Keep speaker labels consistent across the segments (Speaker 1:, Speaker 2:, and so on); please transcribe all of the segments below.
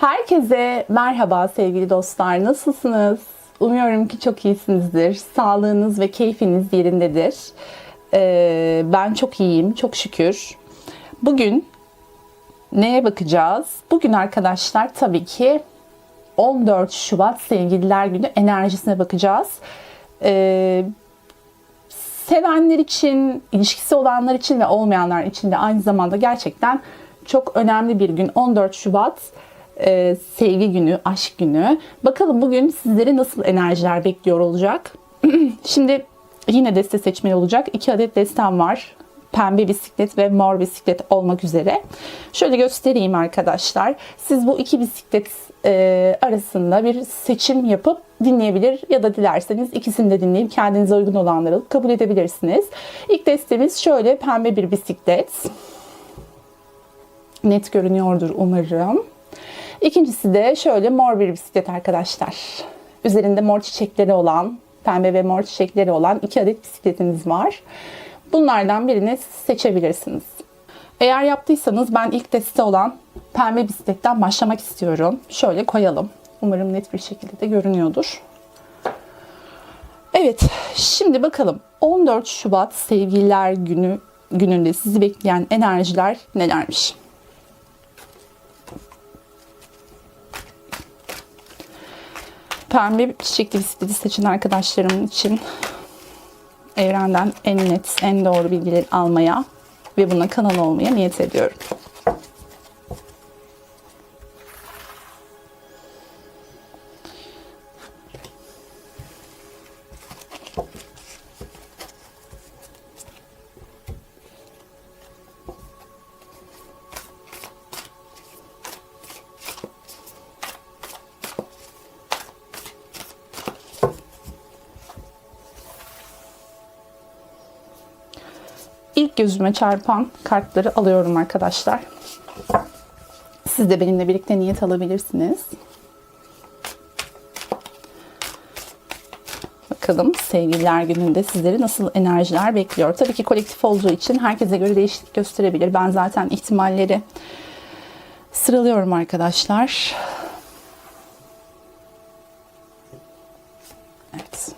Speaker 1: Herkese merhaba sevgili dostlar. Nasılsınız? Umuyorum ki çok iyisinizdir. Sağlığınız ve keyfiniz yerindedir. Ben çok iyiyim, çok şükür. Bugün neye bakacağız? Bugün arkadaşlar tabii ki 14 Şubat Sevgililer Günü enerjisine bakacağız. Sevenler için, ilişkisi olanlar için ve olmayanlar için de aynı zamanda gerçekten çok önemli bir gün. 14 Şubat sevgi günü, aşk günü. Bakalım bugün sizleri nasıl enerjiler bekliyor olacak. Şimdi yine deste seçmeli olacak. 2 adet destem var. Pembe bisiklet ve mor bisiklet olmak üzere. Şöyle göstereyim arkadaşlar. Siz bu iki bisiklet arasında bir seçim yapıp dinleyebilir ya da dilerseniz ikisini de dinleyip kendinize uygun olanları alıp kabul edebilirsiniz. İlk destemiz şöyle pembe bir bisiklet. Net görünüyordur umarım. İkincisi de şöyle mor bir bisiklet arkadaşlar. Üzerinde mor çiçekleri olan, pembe ve mor çiçekleri olan 2 adet bisikletiniz var. Bunlardan birini seçebilirsiniz. Eğer yaptıysanız ben ilk deste olan pembe bisikletten başlamak istiyorum. Şöyle koyalım. Umarım net bir şekilde de görünüyordur. Evet, şimdi bakalım 14 Şubat Sevgililer gününde sizi bekleyen enerjiler nelermiş? Pembe çiçekli bisikleti seçen arkadaşlarım için evrenden en net, en doğru bilgileri almaya ve buna kanal olmaya niyet ediyorum. İlk gözüme çarpan kartları alıyorum arkadaşlar. Siz de benimle birlikte niyet alabilirsiniz. Bakalım Sevgililer Günü'nde sizleri nasıl enerjiler bekliyor. Tabii ki kolektif olduğu için herkese göre değişiklik gösterebilir. Ben zaten ihtimalleri sıralıyorum arkadaşlar. Evet.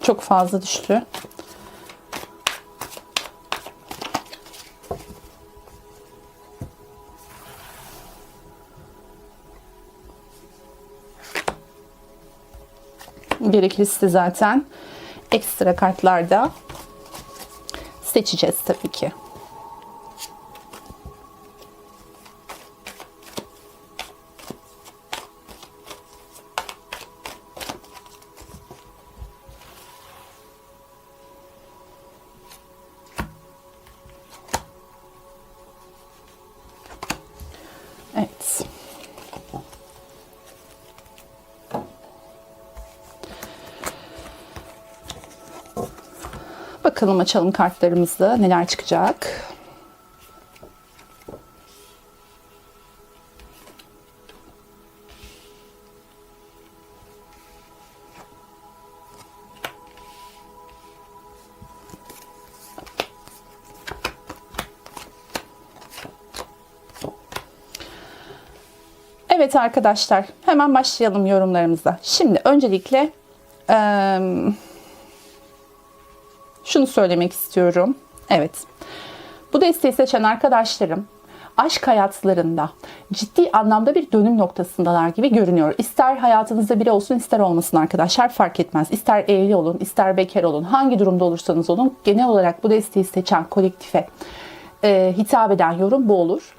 Speaker 1: Çok fazla düştü. Gerekirse zaten ekstra kartlarda seçeceğiz tabii ki. Evet. Bakalım açalım kartlarımızda neler çıkacak. Evet arkadaşlar, hemen başlayalım yorumlarımıza. Şimdi öncelikle şunu söylemek istiyorum. Evet, bu desteği seçen arkadaşlarım aşk hayatlarında ciddi anlamda bir dönüm noktasındalar gibi görünüyor. İster hayatınızda biri olsun ister olmasın arkadaşlar, fark etmez. İster evli olun, ister bekar olun, hangi durumda olursanız olun, genel olarak bu desteği seçen kolektife hitap eden yorum bu olur.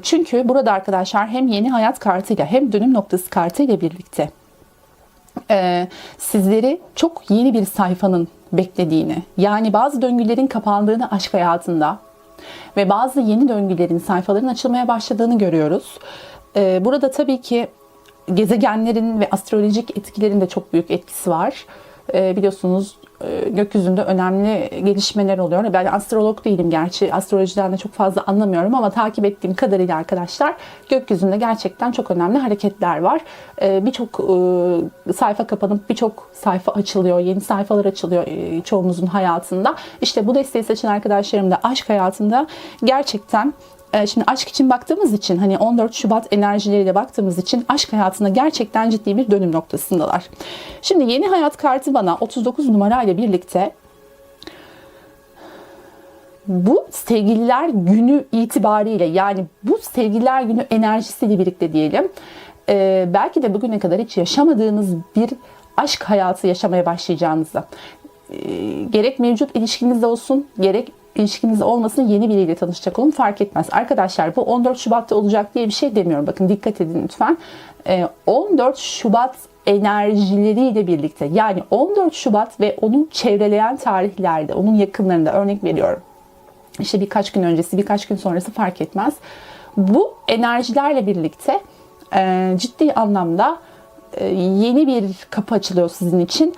Speaker 1: Çünkü burada arkadaşlar hem yeni hayat kartıyla hem dönüm noktası kartıyla birlikte sizleri çok yeni bir sayfanın beklediğini, yani bazı döngülerin kapandığını aşk hayatında ve bazı yeni döngülerin, sayfaların açılmaya başladığını görüyoruz. Burada tabii ki gezegenlerin ve astrolojik etkilerin de çok büyük etkisi var. Biliyorsunuz gökyüzünde önemli gelişmeler oluyor. Ben astrolog değilim gerçi. Astrolojiden de çok fazla anlamıyorum ama takip ettiğim kadarıyla arkadaşlar gökyüzünde gerçekten çok önemli hareketler var. Birçok sayfa kapanıp birçok sayfa açılıyor. Yeni sayfalar açılıyor çoğumuzun hayatında. İşte bu desteği seçen arkadaşlarım da aşk hayatında gerçekten şimdi aşk için baktığımız için hani 14 Şubat enerjileriyle baktığımız için aşk hayatında gerçekten ciddi bir dönüm noktasındalar. Şimdi yeni hayat kartı bana 39 numarayla birlikte bu sevgililer günü itibariyle, yani bu sevgililer günü enerjisiyle birlikte diyelim, belki de bugüne kadar hiç yaşamadığınız bir aşk hayatı yaşamaya başlayacağınızı, gerek mevcut ilişkinizde olsun gerek ilişkinizde olmasın, yeni biriyle tanışacak olun, fark etmez. Arkadaşlar bu 14 Şubat'ta olacak diye bir şey demiyorum. Bakın dikkat edin lütfen. 14 Şubat enerjileriyle birlikte, yani 14 Şubat ve onu çevreleyen tarihlerde, onun yakınlarında, örnek veriyorum, İşte birkaç gün öncesi, birkaç gün sonrası fark etmez. Bu enerjilerle birlikte ciddi anlamda yeni bir kapı açılıyor sizin için.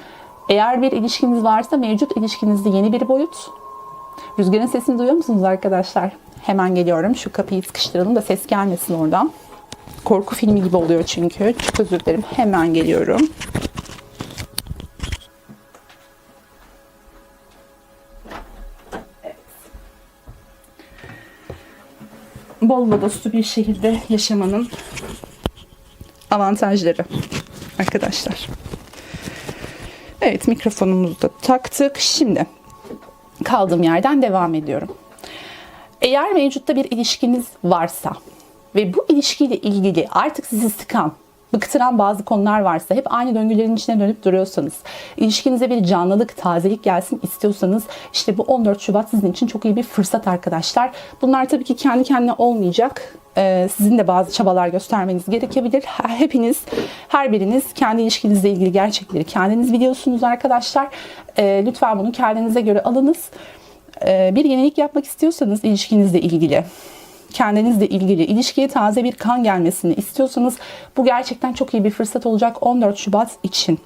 Speaker 1: Eğer bir ilişkiniz varsa mevcut ilişkinizde yeni bir boyut. Rüzgarın sesini duyuyor musunuz arkadaşlar? Hemen geliyorum. Şu kapıyı sıkıştıralım da ses gelmesin oradan. Korku filmi gibi oluyor çünkü. Çok özür dilerim. Hemen geliyorum. Evet. Bol lodoslu bir şehirde yaşamanın avantajları arkadaşlar. Evet, mikrofonumuzu da taktık. Şimdi kaldığım yerden devam ediyorum. Eğer mevcutta bir ilişkiniz varsa ve bu ilişkiyle ilgili artık sizi sıkan, bıktıran bazı konular varsa, hep aynı döngülerin içine dönüp duruyorsanız, ilişkinize bir canlılık, tazelik gelsin istiyorsanız, işte bu 14 Şubat sizin için çok iyi bir fırsat arkadaşlar. Bunlar tabii ki kendi kendine olmayacak. Sizin de bazı çabalar göstermeniz gerekebilir. Hepiniz, her biriniz kendi ilişkinizle ilgili gerçekleri kendiniz biliyorsunuz arkadaşlar. Lütfen bunu kendinize göre alınız. Bir yenilik yapmak istiyorsanız ilişkinizle ilgili, kendinizle ilgili, ilişkiye taze bir kan gelmesini istiyorsanız bu gerçekten çok iyi bir fırsat olacak 14 Şubat için.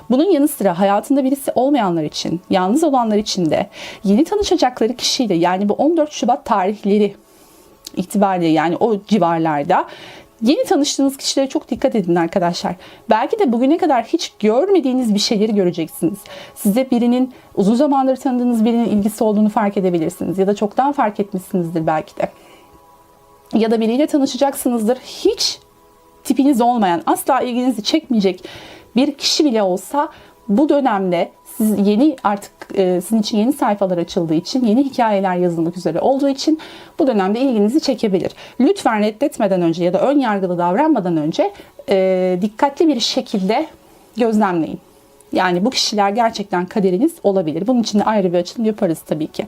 Speaker 1: Bunun yanı sıra hayatında birisi olmayanlar için, yalnız olanlar için de yeni tanışacakları kişiyle, yani bu 14 Şubat tarihleri itibariyle, yani o civarlarda yeni tanıştığınız kişilere çok dikkat edin arkadaşlar. Belki de bugüne kadar hiç görmediğiniz bir şeyleri göreceksiniz. Size birinin, uzun zamandır tanıdığınız birinin ilgisi olduğunu fark edebilirsiniz. Ya da çoktan fark etmişsinizdir belki de. Ya da biriyle tanışacaksınızdır. Hiç tipiniz olmayan, asla ilginizi çekmeyecek bir kişi bile olsa bu dönemde siz yeni, artık sizin için yeni sayfalar açıldığı için, yeni hikayeler yazılmak üzere olduğu için bu dönemde ilginizi çekebilir. Lütfen reddetmeden önce ya da ön yargılı davranmadan önce dikkatli bir şekilde gözlemleyin. Yani bu kişiler gerçekten kaderiniz olabilir. Bunun için de ayrı bir açılım yaparız tabii ki.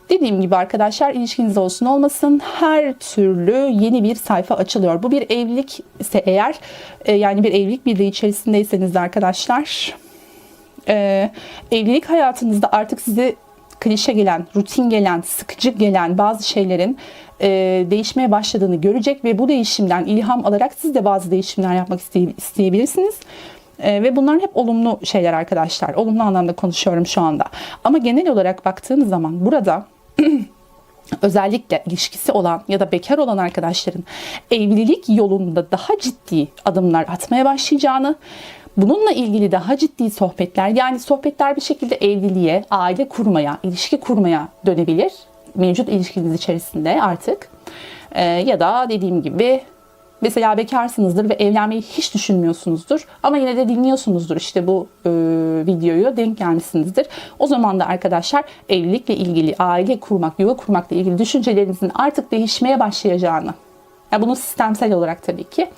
Speaker 1: Dediğim gibi arkadaşlar, ilişkiniz olsun olmasın her türlü yeni bir sayfa açılıyor. Bu bir evlilik ise eğer, yani bir evlilik birliği içerisindeyseniz de arkadaşlar, evlilik hayatınızda artık size klişe gelen, rutin gelen, sıkıcı gelen bazı şeylerin değişmeye başladığını görecek ve bu değişimden ilham alarak siz de bazı değişimler yapmak isteyebilirsiniz. Ve bunlar hep olumlu şeyler arkadaşlar. Olumlu anlamda konuşuyorum şu anda. Ama genel olarak baktığınız zaman burada özellikle ilişkisi olan ya da bekar olan arkadaşların evlilik yolunda daha ciddi adımlar atmaya başlayacağını, bununla ilgili daha ciddi sohbetler, yani sohbetler bir şekilde evliliğe, aile kurmaya, ilişki kurmaya dönebilir. Mevcut ilişkiniz içerisinde artık. Ya da dediğim gibi mesela bekarsınızdır ve evlenmeyi hiç düşünmüyorsunuzdur. Ama yine de dinliyorsunuzdur işte bu videoyu, denk gelmişsinizdir. O zaman da arkadaşlar evlilikle ilgili, aile kurmak, yuva kurmakla ilgili düşüncelerinizin artık değişmeye başlayacağını, yani bunu sistemsel olarak tabii ki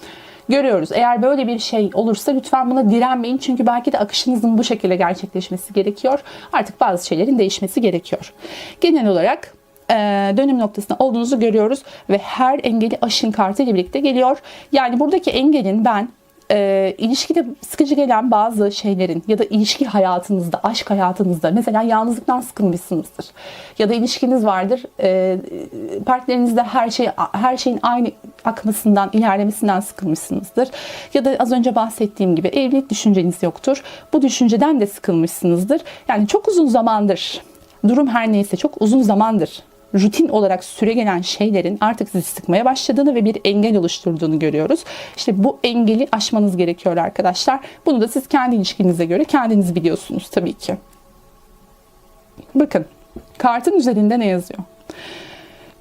Speaker 1: görüyoruz. Eğer böyle bir şey olursa lütfen buna direnmeyin. Çünkü belki de akışınızın bu şekilde gerçekleşmesi gerekiyor. Artık bazı şeylerin değişmesi gerekiyor. Genel olarak dönüm noktasında olduğunuzu görüyoruz ve her engeli aşın kartı ile birlikte geliyor. Yani buradaki engelin ben ilişkide sıkıcı gelen bazı şeylerin ya da ilişki hayatınızda, aşk hayatınızda mesela yalnızlıktan sıkılmışsınızdır. Ya da ilişkiniz vardır. Partnerinizde her şeyin aynı akmasından, ilerlemesinden sıkılmışsınızdır. Ya da az önce bahsettiğim gibi evlilik düşünceniz yoktur. Bu düşünceden de sıkılmışsınızdır. Yani çok uzun zamandır, durum her neyse çok uzun zamandır rutin olarak süregelen şeylerin artık sizi sıkmaya başladığını ve bir engel oluşturduğunu görüyoruz. İşte bu engeli aşmanız gerekiyor arkadaşlar. Bunu da siz kendi ilişkinize göre kendiniz biliyorsunuz tabii ki. Bakın, kartın üzerinde ne yazıyor?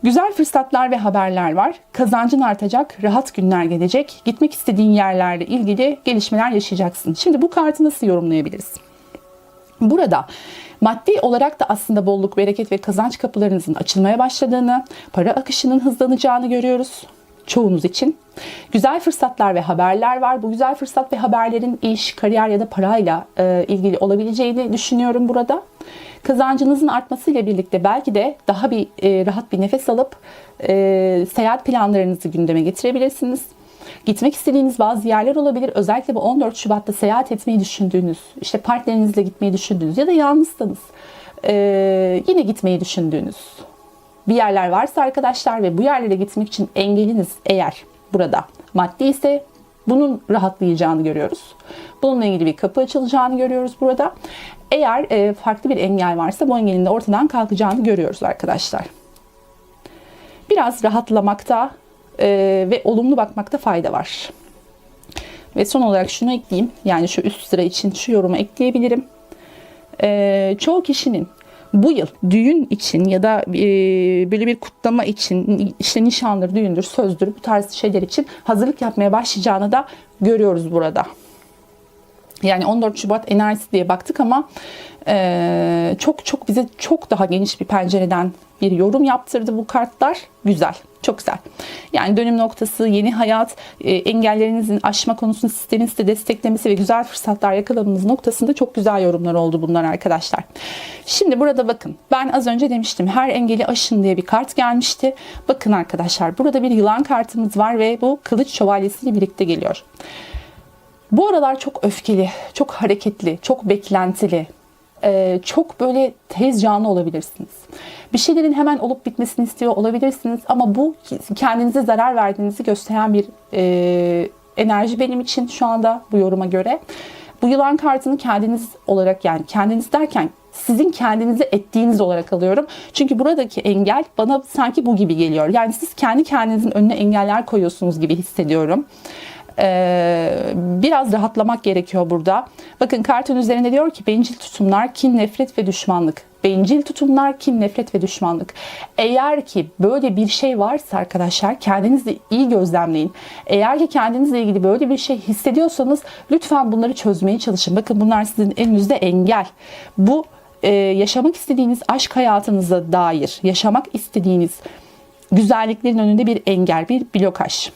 Speaker 1: Güzel fırsatlar ve haberler var. Kazancın artacak, rahat günler gelecek. Gitmek istediğin yerlerle ilgili gelişmeler yaşayacaksın. Şimdi bu kartı nasıl yorumlayabiliriz? Burada maddi olarak da aslında bolluk, bereket ve kazanç kapılarınızın açılmaya başladığını, para akışının hızlanacağını görüyoruz çoğunuz için. Güzel fırsatlar ve haberler var. Bu güzel fırsat ve haberlerin iş, kariyer ya da parayla ilgili olabileceğini düşünüyorum burada. Kazancınızın artmasıyla birlikte belki de daha bir rahat bir nefes alıp seyahat planlarınızı gündeme getirebilirsiniz. Gitmek istediğiniz bazı yerler olabilir. Özellikle bu 14 Şubat'ta seyahat etmeyi düşündüğünüz, işte partnerinizle gitmeyi düşündüğünüz ya da yalnızsanız yine gitmeyi düşündüğünüz bir yerler varsa arkadaşlar ve bu yerlere gitmek için engeliniz eğer burada maddi ise bunun rahatlayacağını görüyoruz. Bununla ilgili bir kapı açılacağını görüyoruz burada. Eğer farklı bir engel varsa bu engelin de ortadan kalkacağını görüyoruz arkadaşlar. Biraz rahatlamakta ve olumlu bakmakta fayda var. Ve son olarak şunu ekleyeyim. Yani şu üst sıra için şu yorumu ekleyebilirim. Çoğu kişinin bu yıl düğün için ya da böyle bir kutlama için, işte nişandır, düğündür, sözdür, bu tarz şeyler için hazırlık yapmaya başlayacağını da görüyoruz burada. Yani 14 Şubat enerjisi diye baktık ama çok bize çok daha geniş bir pencereden bir yorum yaptırdı bu kartlar. Güzel, çok güzel. Yani dönüm noktası, yeni hayat, engellerinizin aşma konusunu sistemin size desteklemesi ve güzel fırsatlar yakalamanız noktasında çok güzel yorumlar oldu bunlar arkadaşlar. Şimdi burada bakın, ben az önce demiştim her engeli aşın diye bir kart gelmişti. Bakın arkadaşlar, burada bir yılan kartımız var ve bu kılıç şövalyesiyle birlikte geliyor. Bu aralar çok öfkeli, çok hareketli, çok beklentili, çok böyle tez canlı olabilirsiniz. Bir şeylerin hemen olup bitmesini istiyor olabilirsiniz ama bu kendinize zarar verdiğinizi gösteren bir enerji benim için şu anda bu yoruma göre. Bu yılan kartını kendiniz olarak, yani kendiniz derken sizin kendinize ettiğiniz olarak alıyorum. Çünkü buradaki engel bana sanki bu gibi geliyor. Yani siz kendi kendinizin önüne engeller koyuyorsunuz gibi hissediyorum. Biraz rahatlamak gerekiyor burada. Bakın kartın üzerinde diyor ki bencil tutumlar, kin, nefret ve düşmanlık. Bencil tutumlar, kin, nefret ve düşmanlık. Eğer ki böyle bir şey varsa arkadaşlar kendinizi iyi gözlemleyin. Eğer ki kendinizle ilgili böyle bir şey hissediyorsanız lütfen bunları çözmeye çalışın. Bakın bunlar sizin elinizde engel. Bu yaşamak istediğiniz aşk hayatınıza dair, yaşamak istediğiniz güzelliklerin önünde bir engel, bir blokaj.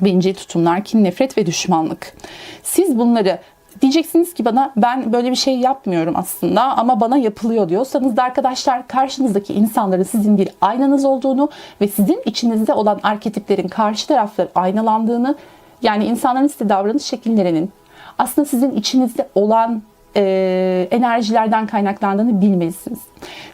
Speaker 1: Bencil tutumlar, kin, nefret ve düşmanlık. Siz bunları diyeceksiniz ki bana ben böyle bir şey yapmıyorum aslında ama bana yapılıyor diyorsanız da arkadaşlar karşınızdaki insanların sizin bir aynanız olduğunu ve sizin içinizde olan arketiplerin karşı tarafları aynalandığını, yani insanların size davranış şekillerinin aslında sizin içinizde olan enerjilerden kaynaklandığını bilmelisiniz.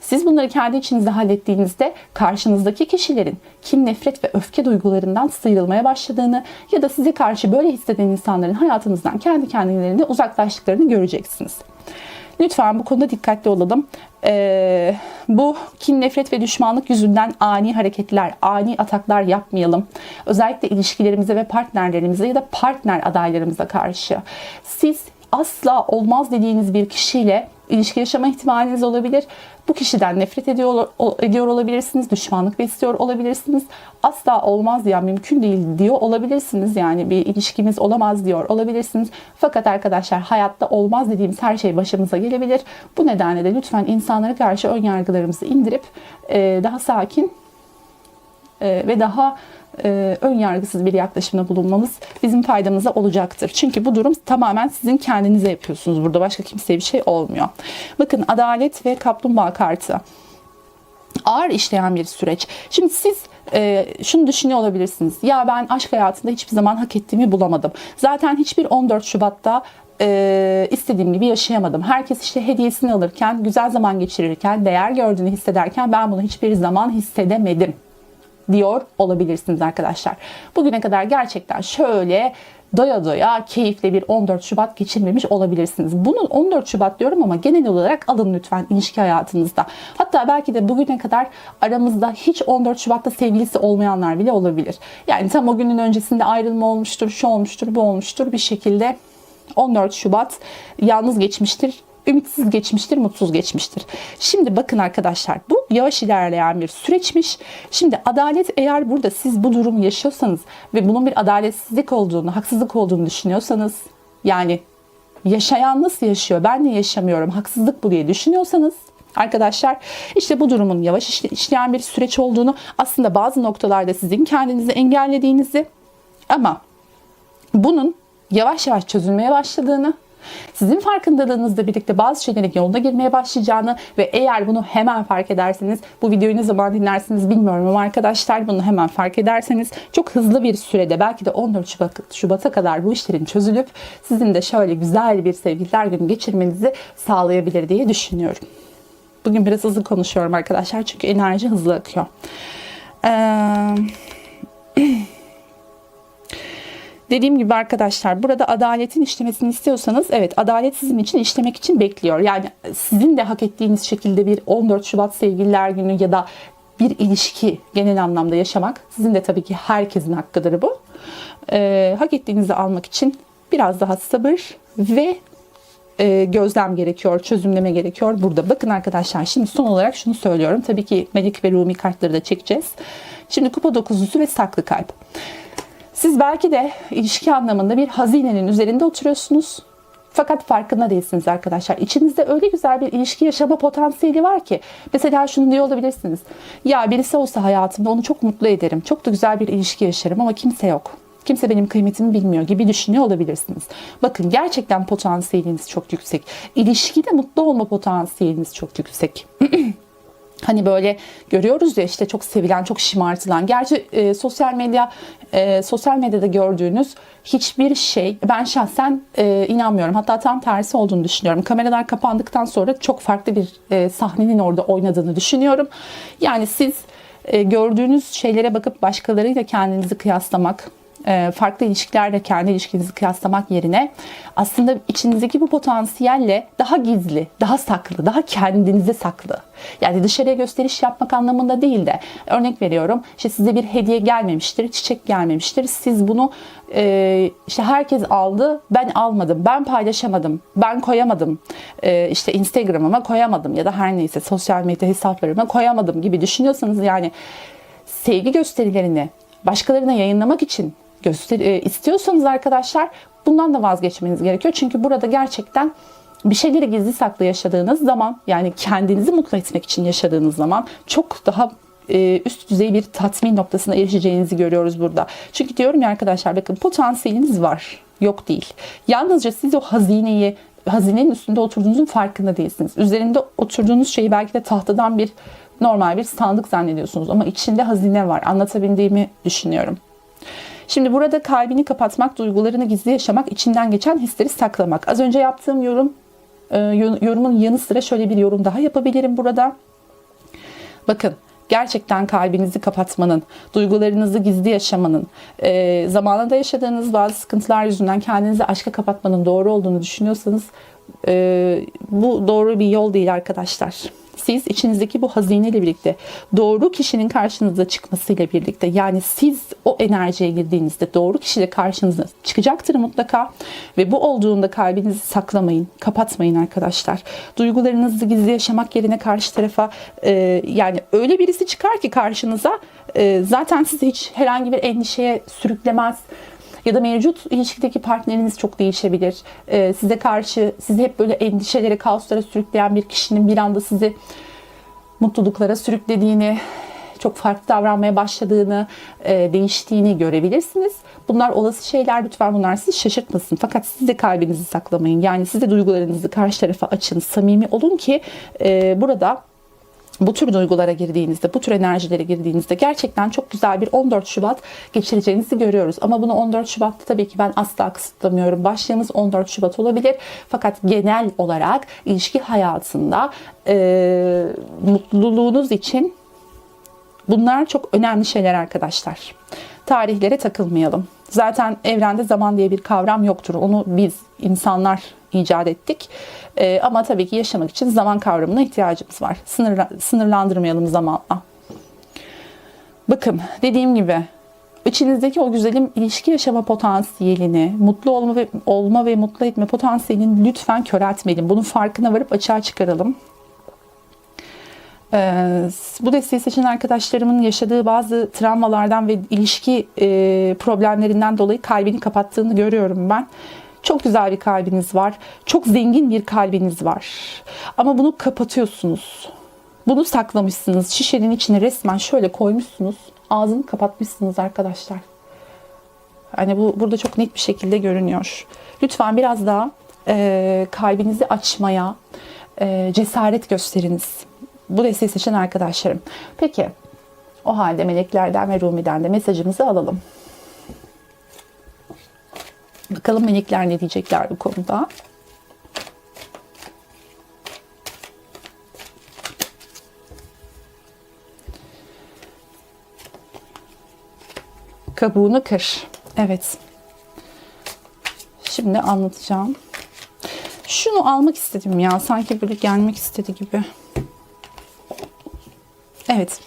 Speaker 1: Siz bunları kendi içinizde hallettiğinizde karşınızdaki kişilerin kin, nefret ve öfke duygularından sıyrılmaya başladığını ya da size karşı böyle hisseden insanların hayatınızdan kendi kendilerine uzaklaştıklarını göreceksiniz. Lütfen bu konuda dikkatli olalım. Bu kin, nefret ve düşmanlık yüzünden ani hareketler, ani ataklar yapmayalım. Özellikle ilişkilerimize ve partnerlerimize ya da partner adaylarımıza karşı. Siz asla olmaz dediğiniz bir kişiyle ilişki yaşama ihtimaliniz olabilir. Bu kişiden nefret ediyor olabilirsiniz. Düşmanlık besliyor olabilirsiniz. Asla olmaz ya, mümkün değil diyor olabilirsiniz. Yani bir ilişkimiz olamaz diyor olabilirsiniz. Fakat arkadaşlar hayatta olmaz dediğimiz her şey başımıza gelebilir. Bu nedenle de lütfen insanlara karşı ön yargılarımızı indirip daha sakin ve daha ön yargısız bir yaklaşımda bulunmamız bizim faydamıza olacaktır. Çünkü bu durum tamamen sizin kendinize yapıyorsunuz. Burada başka kimseye bir şey olmuyor. Bakın adalet ve kaplumbağa kartı. Ağır işleyen bir süreç. Şimdi siz şunu düşünüyor olabilirsiniz. Ya ben aşk hayatında hiçbir zaman hak ettiğimi bulamadım. Zaten hiçbir 14 Şubat'ta istediğim gibi yaşayamadım. Herkes işte hediyesini alırken, güzel zaman geçirirken, değer gördüğünü hissederken ben bunu hiçbir zaman hissedemedim diyor olabilirsiniz arkadaşlar. Bugüne kadar gerçekten şöyle doya doya keyifli bir 14 Şubat geçirmemiş olabilirsiniz. Bunun 14 Şubat diyorum ama genel olarak alın lütfen ilişki hayatınızda. Hatta belki de bugüne kadar aramızda hiç 14 Şubat'ta sevgilisi olmayanlar bile olabilir. Yani tam o günün öncesinde ayrılma olmuştur, şu olmuştur, bu olmuştur. Bir şekilde 14 Şubat yalnız geçmiştir. Ümitsiz geçmiştir, mutsuz geçmiştir. Şimdi bakın arkadaşlar, bu yavaş ilerleyen bir süreçmiş. Şimdi adalet, eğer burada siz bu durumu yaşıyorsanız ve bunun bir adaletsizlik olduğunu, haksızlık olduğunu düşünüyorsanız, yani yaşayan nasıl yaşıyor, ben de yaşamıyorum, haksızlık bu diye düşünüyorsanız arkadaşlar, işte bu durumun yavaş işleyen bir süreç olduğunu, aslında bazı noktalarda sizin kendinizi engellediğinizi ama bunun yavaş yavaş çözülmeye başladığını, sizin farkındalığınızla birlikte bazı şeylerin yoluna girmeye başlayacağını ve eğer bunu hemen fark ederseniz, bu videoyu ne zaman dinlersiniz bilmiyorum ama arkadaşlar, bunu hemen fark ederseniz çok hızlı bir sürede, belki de 14 Şubat'a kadar bu işlerin çözülüp sizin de şöyle güzel bir sevgililer günü geçirmenizi sağlayabilir diye düşünüyorum. Bugün biraz hızlı konuşuyorum arkadaşlar çünkü enerji hızlı akıyor. Dediğim gibi arkadaşlar, burada adaletin işlemesini istiyorsanız, evet, adalet sizin için işlemek için bekliyor. Yani sizin de hak ettiğiniz şekilde bir 14 Şubat sevgililer günü ya da bir ilişki genel anlamda yaşamak, sizin de tabii ki herkesin hakkıdır bu. Hak ettiğinizi almak için biraz daha sabır ve gözlem gerekiyor, çözümleme gerekiyor burada. Bakın arkadaşlar, şimdi son olarak şunu söylüyorum. Tabii ki Melik ve Rumi kartları da çekeceğiz. Şimdi kupa dokuzlusu ve saklı kalp. Siz belki de ilişki anlamında bir hazinenin üzerinde oturuyorsunuz. Fakat farkında değilsiniz arkadaşlar. İçinizde öyle güzel bir ilişki yaşama potansiyeli var ki. Mesela şunu diyor olabilirsiniz. Ya birisi olsa hayatımda onu çok mutlu ederim. Çok da güzel bir ilişki yaşarım ama kimse yok. Kimse benim kıymetimi bilmiyor gibi düşünüyor olabilirsiniz. Bakın, gerçekten potansiyeliniz çok yüksek. İlişkide mutlu olma potansiyeliniz çok yüksek. Hani böyle görüyoruz ya, işte çok sevilen, çok şımartılan. Gerçi sosyal medyada gördüğünüz hiçbir şey, ben şahsen inanmıyorum. Hatta tam tersi olduğunu düşünüyorum. Kameralar kapandıktan sonra çok farklı bir sahnenin orada oynadığını düşünüyorum. Yani siz gördüğünüz şeylere bakıp başkalarıyla kendinizi kıyaslamak, farklı ilişkilerle kendi ilişkinizi kıyaslamak yerine aslında içinizdeki bu potansiyelle daha gizli, daha saklı, daha kendinize saklı. Yani dışarıya gösteriş yapmak anlamında değil de, örnek veriyorum, işte size bir hediye gelmemiştir, çiçek gelmemiştir. Siz bunu işte herkes aldı, ben almadım, ben paylaşamadım, ben koyamadım, işte Instagram'ıma koyamadım ya da her neyse sosyal medya hesaplarıma koyamadım gibi düşünüyorsanız, yani sevgi gösterilerini başkalarına yayınlamak için istiyorsanız arkadaşlar, bundan da vazgeçmeniz gerekiyor. Çünkü burada gerçekten bir şeyleri gizli saklı yaşadığınız zaman, yani kendinizi mutlu etmek için yaşadığınız zaman çok daha üst düzey bir tatmin noktasına erişeceğinizi görüyoruz burada. Çünkü diyorum ya arkadaşlar, bakın, potansiyeliniz var, yok değil. Yalnızca siz o hazinenin üstünde oturduğunuzun farkında değilsiniz. Üzerinde oturduğunuz şeyi belki de tahtadan normal bir sandık zannediyorsunuz ama içinde hazine var. Anlatabildiğimi düşünüyorum. Şimdi burada kalbini kapatmak, duygularını gizli yaşamak, içinden geçen hisleri saklamak. Az önce yaptığım yorumun yanı sıra şöyle bir yorum daha yapabilirim burada. Bakın, gerçekten kalbinizi kapatmanın, duygularınızı gizli yaşamanın, zamanında yaşadığınız bazı sıkıntılar yüzünden kendinizi aşka kapatmanın doğru olduğunu düşünüyorsanız bu doğru bir yol değil arkadaşlar. Siz içinizdeki bu hazineyle birlikte, doğru kişinin karşınıza çıkmasıyla birlikte, yani siz o enerjiye girdiğinizde doğru kişi de karşınıza çıkacaktır mutlaka ve bu olduğunda kalbinizi saklamayın, kapatmayın arkadaşlar. Duygularınızı gizli yaşamak yerine karşı tarafa yani öyle birisi çıkar ki karşınıza, zaten sizi hiç herhangi bir endişeye sürüklemez. Ya da mevcut ilişkideki partneriniz çok değişebilir. Size karşı, sizi hep böyle endişelere, kaoslara sürükleyen bir kişinin bir anda sizi mutluluklara sürüklediğini, çok farklı davranmaya başladığını, değiştiğini görebilirsiniz. Bunlar olası şeyler, lütfen bunlar sizi şaşırtmasın. Fakat siz de kalbinizi saklamayın. Yani siz de duygularınızı karşı tarafa açın, samimi olun ki burada bu tür duygulara girdiğinizde, bu tür enerjilere girdiğinizde gerçekten çok güzel bir 14 Şubat geçireceğinizi görüyoruz. Ama bunu 14 Şubat'ta tabii ki ben asla kısıtlamıyorum. Başlığımız 14 Şubat olabilir. Fakat genel olarak ilişki hayatında mutluluğunuz için bunlar çok önemli şeyler arkadaşlar. Tarihlere takılmayalım. Zaten evrende zaman diye bir kavram yoktur. Onu biz insanlar icat ettik. Ama tabii ki yaşamak için zaman kavramına ihtiyacımız var. Sınırlandırmayalım zamanla. Bakın dediğim gibi içinizdeki o güzelim ilişki yaşama potansiyelini, mutlu olma ve mutlu etme potansiyelini lütfen köreltmeyelim. Bunun farkına varıp açığa çıkaralım. Bu desteği seçen arkadaşlarımın yaşadığı bazı travmalardan ve ilişki problemlerinden dolayı kalbini kapattığını görüyorum ben. Çok güzel bir kalbiniz var. Çok zengin bir kalbiniz var. Ama bunu kapatıyorsunuz. Bunu saklamışsınız. Şişenin içine resmen şöyle koymuşsunuz. Ağzını kapatmışsınız arkadaşlar. Yani bu burada çok net bir şekilde görünüyor. Lütfen biraz daha kalbinizi açmaya cesaret gösteriniz. Bu desteği seçen arkadaşlarım. Peki o halde meleklerden ve Rumi'den de mesajımızı alalım. Bakalım melekler ne diyecekler bu konuda. Kabuğunu kır. Evet. Şimdi anlatacağım. Şunu almak istedim ya. Sanki böyle gelmek istedi gibi. Evet.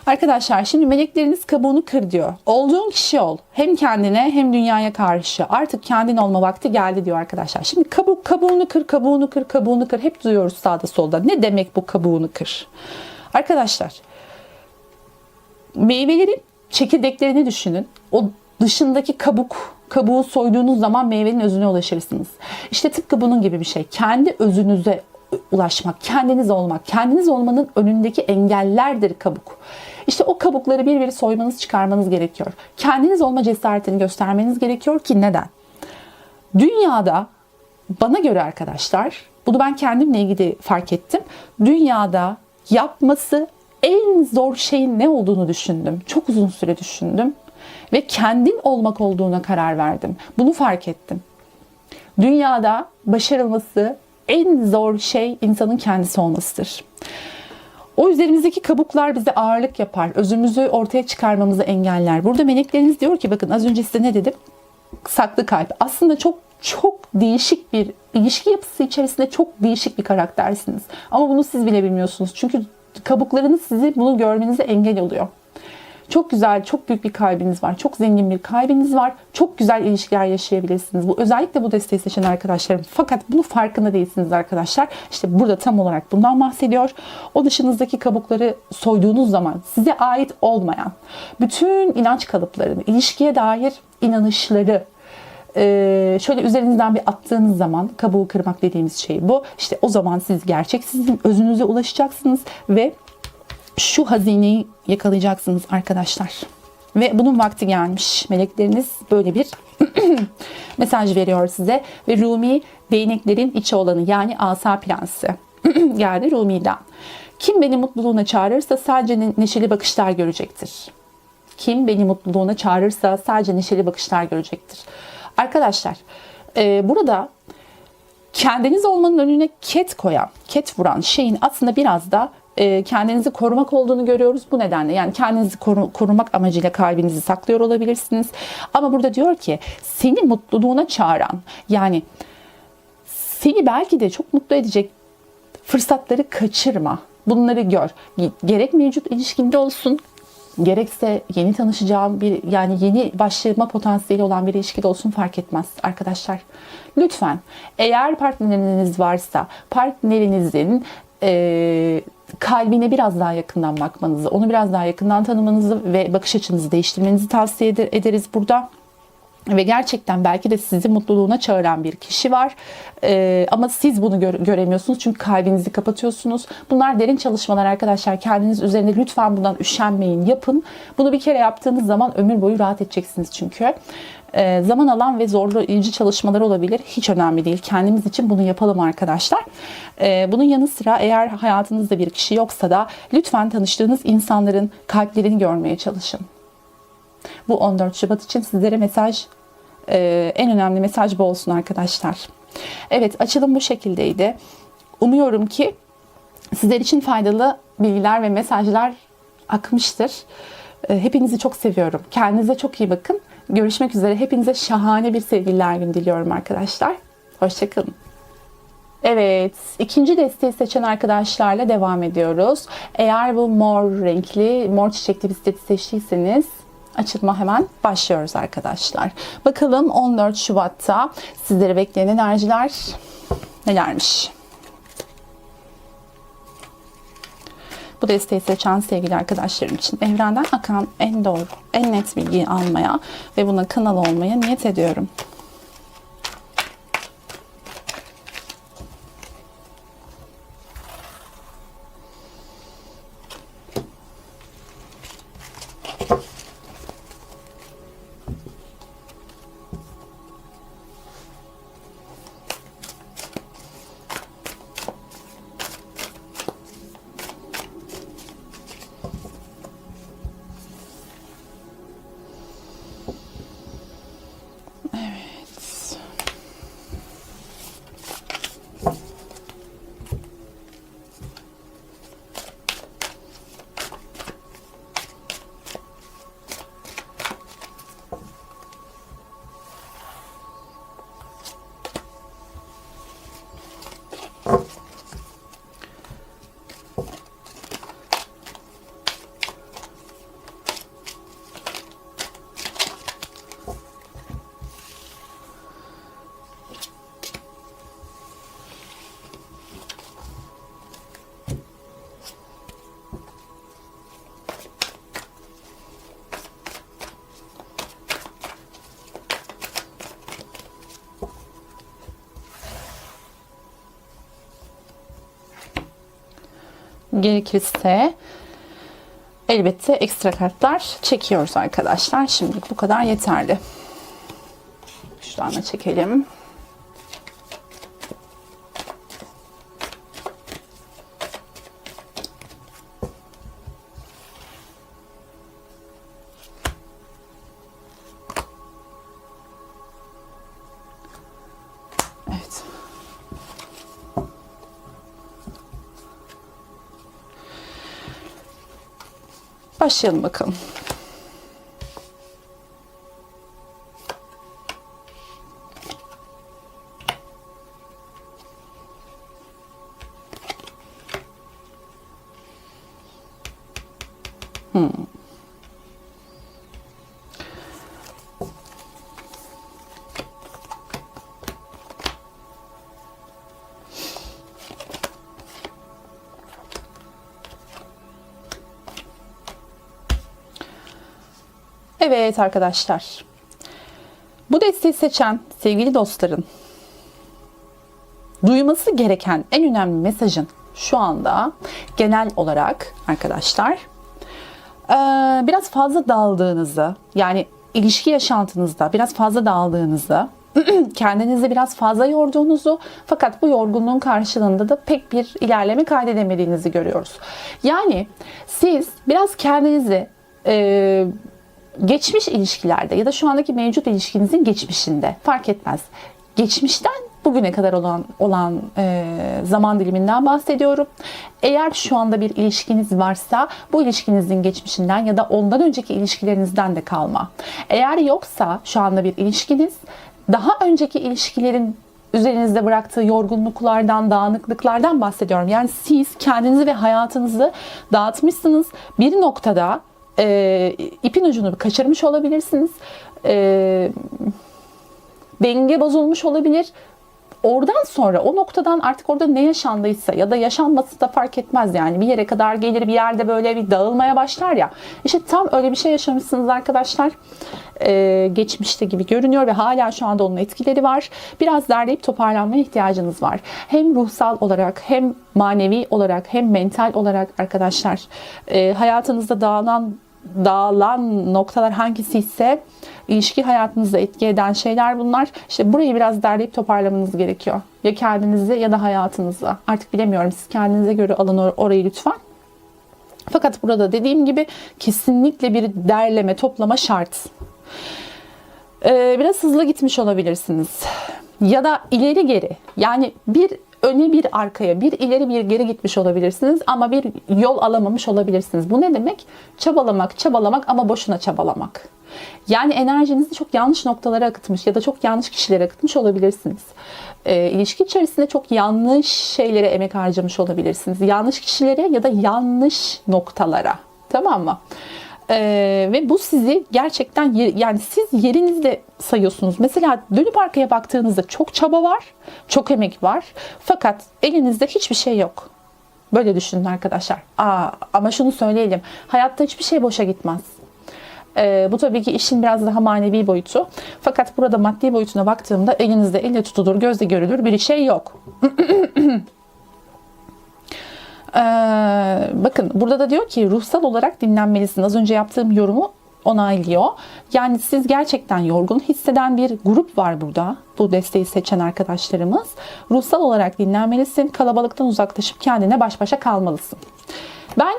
Speaker 1: Arkadaşlar şimdi melekleriniz kabuğunu kır diyor. Olduğun kişi ol. Hem kendine hem dünyaya karşı. Artık kendin olma vakti geldi diyor arkadaşlar. Şimdi kabuğunu kır, kabuğunu kır, kabuğunu kır. Hep duyuyoruz sağda solda. Ne demek bu kabuğunu kır? Arkadaşlar meyvelerin çekirdeklerini düşünün. O dışındaki kabuğu soyduğunuz zaman meyvenin özüne ulaşırsınız. İşte tıpkı bunun gibi bir şey. Kendi özünüze ulaşmak, kendiniz olmak, kendiniz olmanın önündeki engellerdir kabuk. İşte o kabukları bir bir soymanız, çıkarmanız gerekiyor. Kendiniz olma cesaretini göstermeniz gerekiyor ki neden? Dünyada bana göre arkadaşlar, bunu ben kendimle ilgili fark ettim. Dünyada yapması en zor şeyin ne olduğunu düşündüm. Çok uzun süre düşündüm ve kendin olmak olduğuna karar verdim. Bunu fark ettim. Dünyada başarılması en zor şey insanın kendisi olmasıdır. O üzerimizdeki kabuklar bize ağırlık yapar. Özümüzü ortaya çıkarmamızı engeller. Burada melekleriniz diyor ki bakın az önce size ne dedim? Saklı kalp. Aslında çok değişik bir ilişki yapısı içerisinde çok değişik bir karaktersiniz. Ama bunu siz bile bilmiyorsunuz. Çünkü kabuklarınız sizi bunu görmenize engel oluyor. Çok güzel, çok büyük bir kalbiniz var. Çok zengin bir kalbiniz var. Çok güzel ilişkiler yaşayabilirsiniz. Bu özellikle bu desteği seçen arkadaşlarım. Fakat bunu farkında değilsiniz arkadaşlar. İşte burada tam olarak bundan bahsediyor. O dışınızdaki kabukları soyduğunuz zaman size ait olmayan bütün inanç kalıplarını, ilişkiye dair inanışları şöyle üzerinizden bir attığınız zaman kabuğu kırmak dediğimiz şey bu. İşte o zaman siz gerçek sizin özünüze ulaşacaksınız ve şu hazineyi yakalayacaksınız arkadaşlar. Ve bunun vakti gelmiş. Melekleriniz böyle bir mesaj veriyor size. Ve Rumi değneklerin içi olanı yani asa prensi geldi Rumi'den. Kim beni mutluluğuna çağırırsa sadece neşeli bakışlar görecektir. Kim beni mutluluğuna çağırırsa sadece neşeli bakışlar görecektir. Arkadaşlar burada kendiniz olmanın önüne ket vuran şeyin aslında biraz da kendinizi korumak olduğunu görüyoruz bu nedenle. Yani kendinizi korumak amacıyla kalbinizi saklıyor olabilirsiniz. Ama burada diyor ki seni mutluluğuna çağıran yani seni belki de çok mutlu edecek fırsatları kaçırma. Bunları gör. Gerek mevcut ilişkinde olsun, gerekse yeni tanışacağım yani yeni başlama potansiyeli olan bir ilişkide olsun fark etmez arkadaşlar. Lütfen eğer partneriniz varsa partnerinizin kalbine biraz daha yakından bakmanızı, onu biraz daha yakından tanımanızı ve bakış açınızı değiştirmenizi tavsiye ederiz burada. Ve gerçekten belki de sizi mutluluğuna çağıran bir kişi var. Ama siz bunu göremiyorsunuz çünkü kalbinizi kapatıyorsunuz. Bunlar derin çalışmalar arkadaşlar. Kendiniz üzerinde lütfen bundan üşenmeyin, yapın. Bunu bir kere yaptığınız zaman ömür boyu rahat edeceksiniz çünkü. Zaman alan ve zorlayıcı çalışmalar olabilir. Hiç önemli değil. Kendimiz için bunu yapalım arkadaşlar. Bunun yanı sıra eğer hayatınızda bir kişi yoksa da lütfen tanıştığınız insanların kalplerini görmeye çalışın. Bu 14 Şubat için sizlere mesaj, en önemli mesaj bu olsun arkadaşlar. Evet, açılım bu şekildeydi. Umuyorum ki sizler için faydalı bilgiler ve mesajlar akmıştır. Hepinizi çok seviyorum. Kendinize çok iyi bakın. Görüşmek üzere. Hepinize şahane bir sevgililer günü diliyorum arkadaşlar. Hoşçakalın. Evet, ikinci desteği seçen arkadaşlarla devam ediyoruz. Eğer bu mor renkli, mor çiçekli bisikleti seçtiyseniz açılma hemen başlıyoruz arkadaşlar. Bakalım 14 Şubat'ta sizlere bekleyen enerjiler nelermiş? Bu desteği seçen sevgili arkadaşlarım için evrenden akan en doğru, en net bilgiyi almaya ve buna kanal olmaya niyet ediyorum. Gerekirse elbette ekstra kartlar çekiyoruz arkadaşlar. Şimdilik bu kadar yeterli. Şuradan da çekelim. Evet. Başlayalım bakalım. Evet arkadaşlar. Bu desteği seçen sevgili dostların duyması gereken en önemli mesajın şu anda genel olarak arkadaşlar biraz fazla daldığınızı, yani ilişki yaşantınızda biraz fazla daldığınızı, kendinizi biraz fazla yorduğunuzu, fakat bu yorgunluğun karşılığında da pek bir ilerleme kaydedemediğinizi görüyoruz. Yani siz biraz kendinizi geçmiş ilişkilerde ya da şu andaki mevcut ilişkinizin geçmişinde, fark etmez, geçmişten bugüne kadar olan zaman diliminden bahsediyorum. Eğer şu anda bir ilişkiniz varsa bu ilişkinizin geçmişinden ya da ondan önceki ilişkilerinizden de kalma. Eğer yoksa şu anda bir ilişkiniz, daha önceki ilişkilerin üzerinizde bıraktığı yorgunluklardan, dağınıklıklardan bahsediyorum. Yani siz kendinizi ve hayatınızı dağıtmışsınız. Bir noktada ipin ucunu kaçırmış olabilirsiniz. Denge bozulmuş olabilir. Oradan sonra o noktadan artık orada ne yaşandıysa ya da yaşanması da fark etmez yani. Bir yere kadar gelir, bir yerde böyle bir dağılmaya başlar ya. İşte tam öyle bir şey yaşamışsınız arkadaşlar. Geçmişte gibi görünüyor ve hala şu anda onun etkileri var. Biraz derleyip toparlanmaya ihtiyacınız var. Hem ruhsal olarak hem manevi olarak hem mental olarak arkadaşlar. Hayatınızda dağılan noktalar hangisi ise ilişki hayatınızda etki eden şeyler bunlar. İşte burayı biraz derleyip toparlamanız gerekiyor. Ya kendinize ya da hayatınıza. Artık bilemiyorum. Siz kendinize göre alın orayı lütfen. Fakat burada dediğim gibi kesinlikle bir derleme, toplama şart. Biraz hızlı gitmiş olabilirsiniz. Ya da ileri geri. Yani bir öne bir arkaya, bir ileri bir geri gitmiş olabilirsiniz ama bir yol alamamış olabilirsiniz. Bu ne demek? Çabalamak ama boşuna çabalamak. Yani enerjinizi çok yanlış noktalara akıtmış ya da çok yanlış kişilere akıtmış olabilirsiniz. İlişki içerisinde çok yanlış şeylere emek harcamış olabilirsiniz. Yanlış kişilere ya da yanlış noktalara. Tamam mı? Ve bu sizi gerçekten yani siz yerinizde sayıyorsunuz. Mesela dönüp arkaya baktığınızda çok çaba var, çok emek var. Fakat elinizde hiçbir şey yok. Böyle düşünün arkadaşlar. Ama şunu söyleyelim. Hayatta hiçbir şey boşa gitmez. Bu tabii ki işin biraz daha manevi boyutu. Fakat burada maddi boyutuna baktığımda elinizde elle tutulur, gözle görülür bir şey yok. Bakın burada da diyor ki ruhsal olarak dinlenmelisin. Az önce yaptığım yorumu onaylıyor. Yani siz gerçekten yorgun hisseden bir grup var burada. Bu desteği seçen arkadaşlarımız. Ruhsal olarak dinlenmelisin. Kalabalıktan uzaklaşıp kendine baş başa kalmalısın. Ben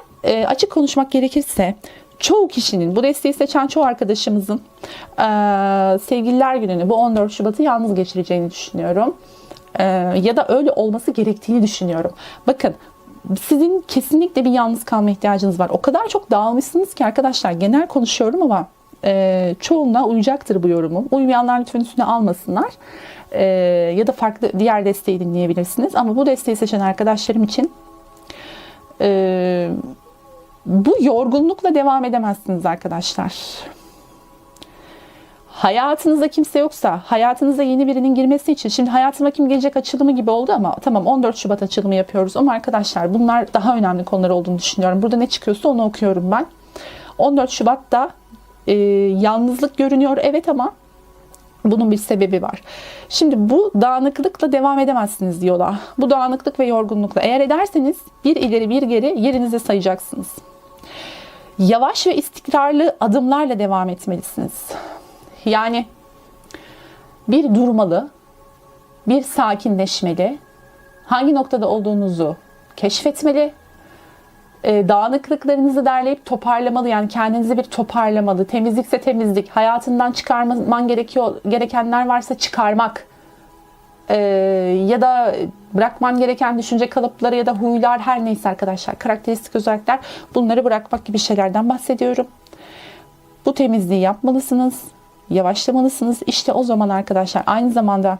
Speaker 1: açık konuşmak gerekirse çoğu kişinin, bu desteği seçen çoğu arkadaşımızın sevgililer gününü, bu 14 Şubat'ı yalnız geçireceğini düşünüyorum. Ya da öyle olması gerektiğini düşünüyorum. Bakın, sizin kesinlikle bir yalnız kalma ihtiyacınız var. O kadar çok dağılmışsınız ki arkadaşlar, genel konuşuyorum ama çoğunluğa uyacaktır bu yorumum. Uymayanlar lütfen üstüne almasınlar. Ya da farklı diğer desteği dinleyebilirsiniz. Ama bu desteği seçen arkadaşlarım için bu yorgunlukla devam edemezsiniz arkadaşlar. Hayatınızda kimse yoksa, hayatınıza yeni birinin girmesi için, şimdi hayatıma kim gelecek açılımı gibi oldu ama tamam 14 Şubat açılımı yapıyoruz ama arkadaşlar bunlar daha önemli konular olduğunu düşünüyorum. Burada ne çıkıyorsa onu okuyorum ben. 14 Şubat'ta yalnızlık görünüyor evet ama bunun bir sebebi var. Şimdi bu dağınıklıkla devam edemezsiniz yola. Bu dağınıklık ve yorgunlukla eğer ederseniz bir ileri bir geri yerinize sayacaksınız. Yavaş ve istikrarlı adımlarla devam etmelisiniz. Yani bir durmalı, bir sakinleşmeli, hangi noktada olduğunuzu keşfetmeli, dağınıklıklarınızı derleyip toparlamalı, yani kendinizi bir toparlamalı, temizlikse temizlik, hayatından çıkarman gerekenler varsa çıkarmak, ya da bırakman gereken düşünce kalıpları ya da huylar her neyse arkadaşlar, karakteristik özellikler, bunları bırakmak gibi şeylerden bahsediyorum. Bu temizliği yapmalısınız. Yavaşlamalısınız. İşte o zaman arkadaşlar aynı zamanda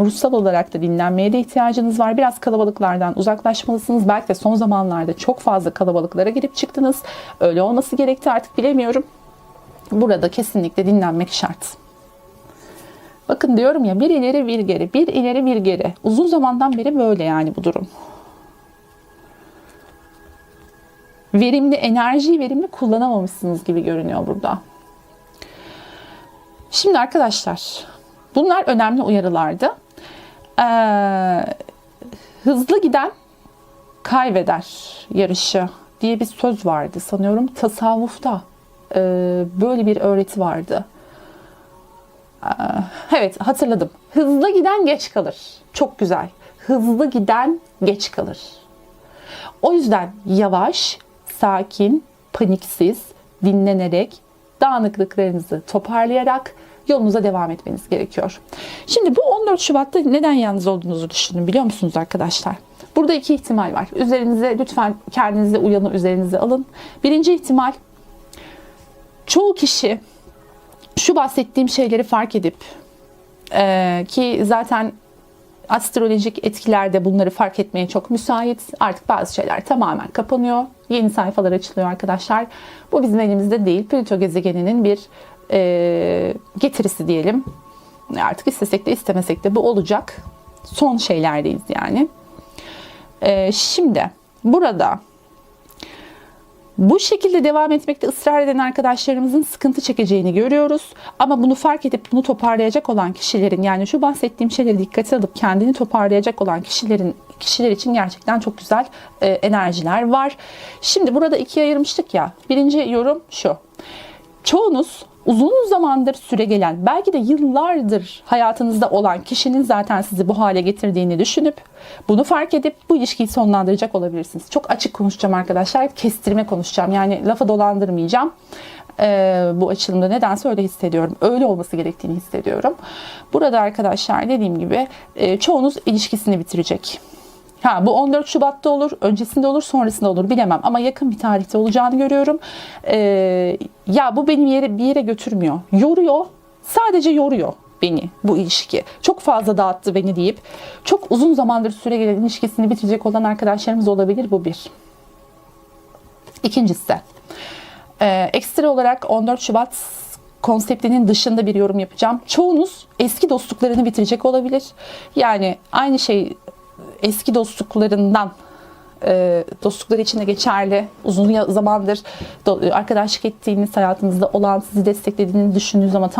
Speaker 1: ruhsal olarak da dinlenmeye de ihtiyacınız var. Biraz kalabalıklardan uzaklaşmalısınız. Belki de son zamanlarda çok fazla kalabalıklara girip çıktınız. Öyle olması gerekti artık bilemiyorum. Burada kesinlikle dinlenmek şart. Bakın diyorum ya, bir ileri bir geri, bir ileri bir geri. Uzun zamandan beri böyle yani bu durum. Enerjiyi verimli kullanamamışsınız gibi görünüyor burada. Şimdi arkadaşlar, bunlar önemli uyarılardı. Hızlı giden kaybeder yarışı diye bir söz vardı sanıyorum. Tasavvufta böyle bir öğreti vardı. Evet, hatırladım. Hızlı giden geç kalır. Çok güzel. Hızlı giden geç kalır. O yüzden yavaş, sakin, paniksiz, dinlenerek, dağınıklıklarınızı toparlayarak yolunuza devam etmeniz gerekiyor. Şimdi bu 14 Şubat'ta neden yalnız olduğunuzu düşünün biliyor musunuz arkadaşlar? Burada iki ihtimal var. Üzerinize lütfen kendinize uyanı üzerinize alın. Birinci ihtimal, çoğu kişi şu bahsettiğim şeyleri fark edip ki zaten astrolojik etkilerde bunları fark etmeye çok müsait. Artık bazı şeyler tamamen kapanıyor. Yeni sayfalar açılıyor arkadaşlar. Bu bizim elimizde değil. Plüto gezegeninin bir getirisi diyelim. Artık istesek de istemesek de bu olacak. Son şeylerdeyiz yani. Şimdi burada bu şekilde devam etmekte ısrar eden arkadaşlarımızın sıkıntı çekeceğini görüyoruz. Ama bunu fark edip bunu toparlayacak olan kişilerin, yani şu bahsettiğim şeyleri dikkate alıp kendini toparlayacak olan kişiler için gerçekten çok güzel enerjiler var. Şimdi burada ikiye ayırmıştık ya. Birinci yorum şu. Çoğunuz uzun zamandır süre gelen, belki de yıllardır hayatınızda olan kişinin zaten sizi bu hale getirdiğini düşünüp bunu fark edip bu ilişkiyi sonlandıracak olabilirsiniz. Çok açık konuşacağım arkadaşlar. Kestirme konuşacağım. Yani lafı dolandırmayacağım. Bu açılımda nedense öyle hissediyorum. Öyle olması gerektiğini hissediyorum. Burada arkadaşlar dediğim gibi çoğunuz ilişkisini bitirecek. Bu 14 Şubat'ta olur, öncesinde olur, sonrasında olur bilemem. Ama yakın bir tarihte olacağını görüyorum. Ya bu beni bir yere götürmüyor. Yoruyor, sadece yoruyor beni bu ilişki. Çok fazla dağıttı beni deyip çok uzun zamandır süre gelen ilişkisini bitirecek olan arkadaşlarımız olabilir, bu bir. İkincisi, ekstra olarak 14 Şubat konseptinin dışında bir yorum yapacağım. Çoğunuz eski dostluklarını bitirecek olabilir. Yani aynı şey eski dostluklarından, dostlukları için de geçerli. Uzun zamandır arkadaşlık ettiğiniz, hayatınızda olan, sizi desteklediğini düşündüğünüz ama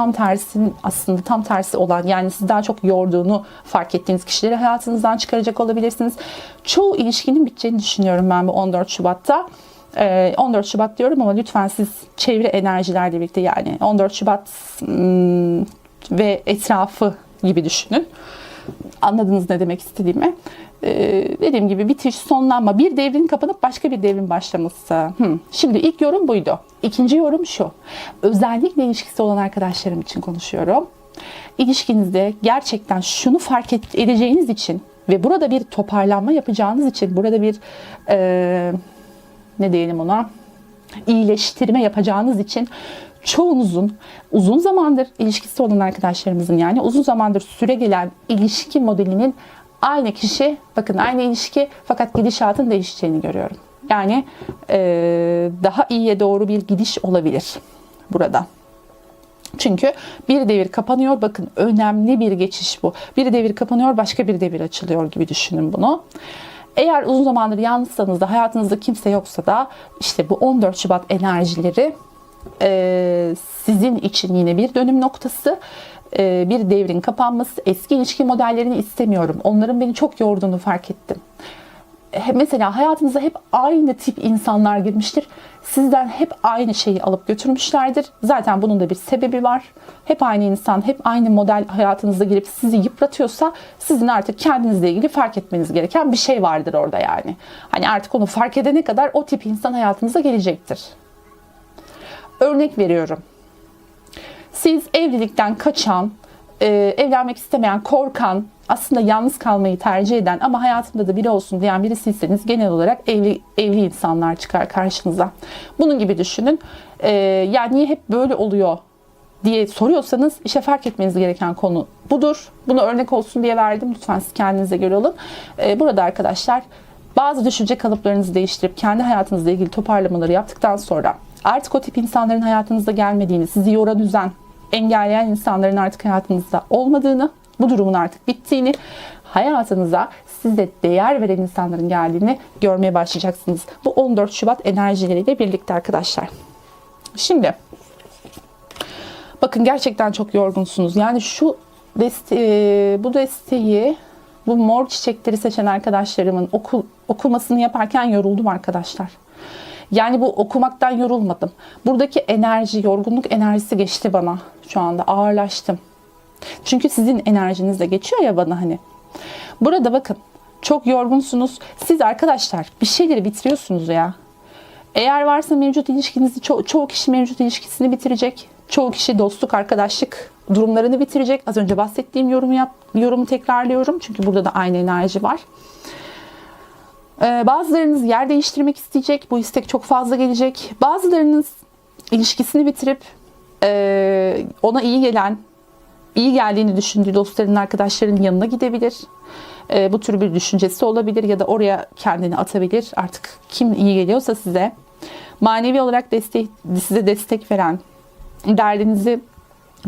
Speaker 1: aslında tam tersi olan, yani sizi daha çok yorduğunu fark ettiğiniz kişileri hayatınızdan çıkaracak olabilirsiniz. Çoğu ilişkinin biteceğini düşünüyorum ben bu 14 Şubat'ta. 14 Şubat diyorum ama lütfen siz çevre enerjilerle birlikte, yani 14 Şubat ve etrafı gibi düşünün. Anladınız ne demek istediğimi. Dediğim gibi bitiş, sonlanma, bir devrin kapanıp başka bir devrin başlaması. Şimdi ilk yorum buydu. İkinci yorum şu. Özellikle ilişkisi olan arkadaşlarım için konuşuyorum. İlişkinizde gerçekten şunu fark edeceğiniz için ve burada bir toparlanma yapacağınız için, burada bir ne diyelim ona, iyileştirme yapacağınız için çoğunuzun uzun zamandır ilişkisi olan arkadaşlarımızın, yani uzun zamandır süre gelen ilişki modelinin aynı kişi, bakın aynı ilişki fakat gidişatın değişeceğini görüyorum. Yani daha iyiye doğru bir gidiş olabilir burada. Çünkü bir devir kapanıyor. Bakın önemli bir geçiş bu. Bir devir kapanıyor, başka bir devir açılıyor gibi düşünün bunu. Eğer uzun zamandır yalnızsanız da, hayatınızda kimse yoksa da işte bu 14 Şubat enerjileri sizin için yine bir dönüm noktası, bir devrin kapanması. Eski ilişki modellerini istemiyorum. Onların beni çok yorduğunu fark ettim. Mesela hayatınıza hep aynı tip insanlar girmiştir. Sizden hep aynı şeyi alıp götürmüşlerdir. Zaten bunun da bir sebebi var. Hep aynı insan, hep aynı model hayatınıza girip sizi yıpratıyorsa sizin artık kendinizle ilgili fark etmeniz gereken bir şey vardır orada yani. Hani artık onu fark edene kadar o tip insan hayatınıza gelecektir. Örnek veriyorum. Siz evlilikten kaçan, evlenmek istemeyen, korkan, aslında yalnız kalmayı tercih eden ama hayatımda da biri olsun diyen birisiyseniz genel olarak evli insanlar çıkar karşınıza. Bunun gibi düşünün. Yani niye hep böyle oluyor diye soruyorsanız işte fark etmeniz gereken konu budur. Bunu örnek olsun diye verdim. Lütfen siz kendinize göre alın. Burada arkadaşlar bazı düşünce kalıplarınızı değiştirip kendi hayatınızla ilgili toparlamaları yaptıktan sonra artık o tip insanların hayatınızda gelmediğini, sizi yoran, üzen, engelleyen insanların artık hayatınızda olmadığını, bu durumun artık bittiğini, hayatınıza size değer veren insanların geldiğini görmeye başlayacaksınız. Bu 14 Şubat enerjileriyle birlikte arkadaşlar. Şimdi bakın gerçekten çok yorgunsunuz. Yani bu desteği, bu mor çiçekleri seçen arkadaşlarımın okumasını yaparken yoruldum arkadaşlar. Yani bu okumaktan yorulmadım. Buradaki enerji, yorgunluk enerjisi geçti bana şu anda. Ağırlaştım. Çünkü sizin enerjiniz de geçiyor ya bana hani. Burada bakın çok yorgunsunuz. Siz arkadaşlar bir şeyleri bitiriyorsunuz ya. Eğer varsa mevcut ilişkinizi, çoğu kişi mevcut ilişkisini bitirecek. Çoğu kişi dostluk, arkadaşlık durumlarını bitirecek. Az önce bahsettiğim yorumu tekrarlıyorum. Çünkü burada da aynı enerji var. Bazılarınız yer değiştirmek isteyecek. Bu istek çok fazla gelecek. Bazılarınız ilişkisini bitirip ona iyi geldiğini düşündüğü dostların, arkadaşların yanına gidebilir. Bu tür bir düşüncesi olabilir ya da oraya kendini atabilir. Artık kim iyi geliyorsa size. Manevi olarak size destek veren, derdinizi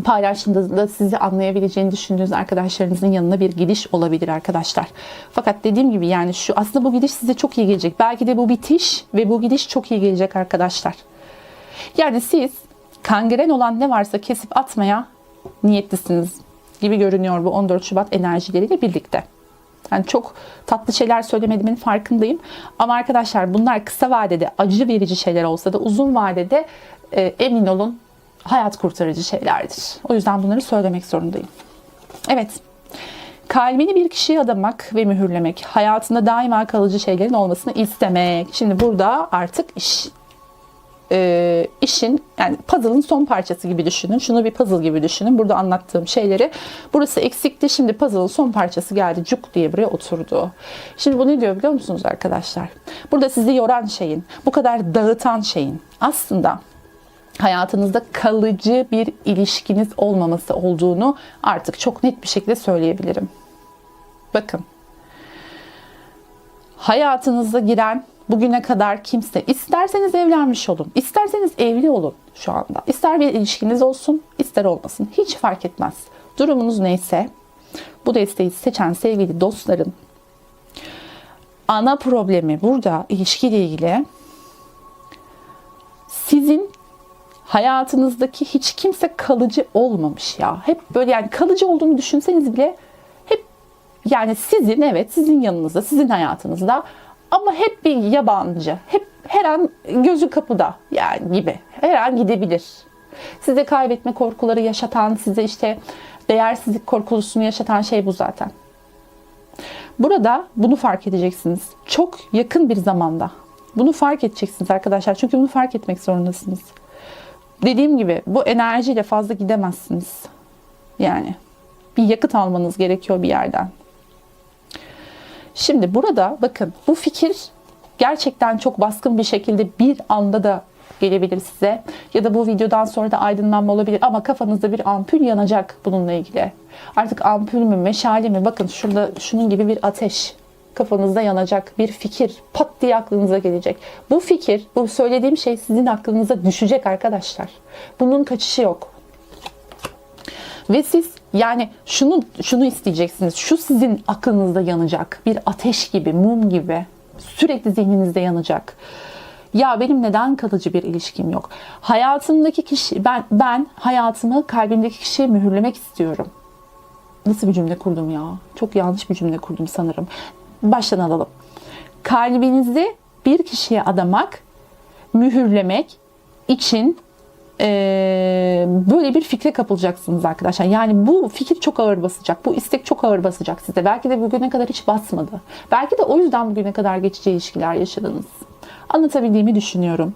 Speaker 1: paylaştığınızda sizi anlayabileceğini düşündüğünüz arkadaşlarınızın yanına bir gidiş olabilir arkadaşlar. Fakat dediğim gibi yani şu aslında bu gidiş size çok iyi gelecek. Belki de bu bitiş ve bu gidiş çok iyi gelecek arkadaşlar. Yani siz kangren olan ne varsa kesip atmaya niyetlisiniz gibi görünüyor bu 14 Şubat enerjileriyle birlikte. Yani çok tatlı şeyler söylemediğimin farkındayım. Ama arkadaşlar bunlar kısa vadede acı verici şeyler olsa da uzun vadede emin olun hayat kurtarıcı şeylerdir. O yüzden bunları söylemek zorundayım. Evet. Kalbini bir kişiye adamak ve mühürlemek. Hayatında daima kalıcı şeylerin olmasını istemek. Şimdi burada artık işin yani puzzle'ın son parçası gibi düşünün. Şunu bir puzzle gibi düşünün. Burada anlattığım şeyleri. Burası eksikti. Şimdi puzzle'ın son parçası geldi. Cuk diye buraya oturdu. Şimdi bu ne diyor biliyor musunuz arkadaşlar? Burada sizi yoran şeyin, bu kadar dağıtan şeyin aslında hayatınızda kalıcı bir ilişkiniz olmaması olduğunu artık çok net bir şekilde söyleyebilirim. Bakın. Hayatınıza giren bugüne kadar kimse, isterseniz evlenmiş olun, isterseniz evli olun şu anda. İster bir ilişkiniz olsun, ister olmasın. Hiç fark etmez. Durumunuz neyse, bu desteği seçen sevgili dostlarım, ana problemi burada ilişkiyle ilgili sizin hayatınızdaki hiç kimse kalıcı olmamış ya. Hep böyle yani kalıcı olduğunu düşünseniz bile hep yani sizin evet sizin yanınızda, sizin hayatınızda ama hep bir yabancı. Hep her an gözü kapıda yani gibi. Her an gidebilir. Size kaybetme korkuları yaşatan, size işte değersizlik korkusunu yaşatan şey bu zaten. Burada bunu fark edeceksiniz. Çok yakın bir zamanda. Bunu fark edeceksiniz arkadaşlar. Çünkü bunu fark etmek zorundasınız. Dediğim gibi bu enerjiyle fazla gidemezsiniz. Yani bir yakıt almanız gerekiyor bir yerden. Şimdi burada bakın bu fikir gerçekten çok baskın bir şekilde bir anda da gelebilir size. Ya da bu videodan sonra da aydınlanma olabilir ama kafanızda bir ampul yanacak bununla ilgili. Artık ampul mü, meşale mi? Bakın şurada şunun gibi bir ateş kafanızda yanacak bir fikir pat diye aklınıza gelecek. Bu fikir, bu söylediğim şey sizin aklınıza düşecek arkadaşlar. Bunun kaçışı yok. Ve siz yani şunu isteyeceksiniz. Şu sizin aklınızda yanacak. Bir ateş gibi, mum gibi. Sürekli zihninizde yanacak. Ya benim neden kalıcı bir ilişkim yok? Hayatımdaki kişi, ben hayatımı kalbimdeki kişiye mühürlemek istiyorum. Nasıl bir cümle kurdum ya? Çok yanlış bir cümle kurdum sanırım. Baştan alalım. Kalbinizi bir kişiye adamak, mühürlemek için böyle bir fikre kapılacaksınız arkadaşlar. Yani bu fikir çok ağır basacak. Bu istek çok ağır basacak size. Belki de bugüne kadar hiç basmadı. Belki de o yüzden bugüne kadar geçici ilişkiler yaşadınız. Anlatabildiğimi düşünüyorum.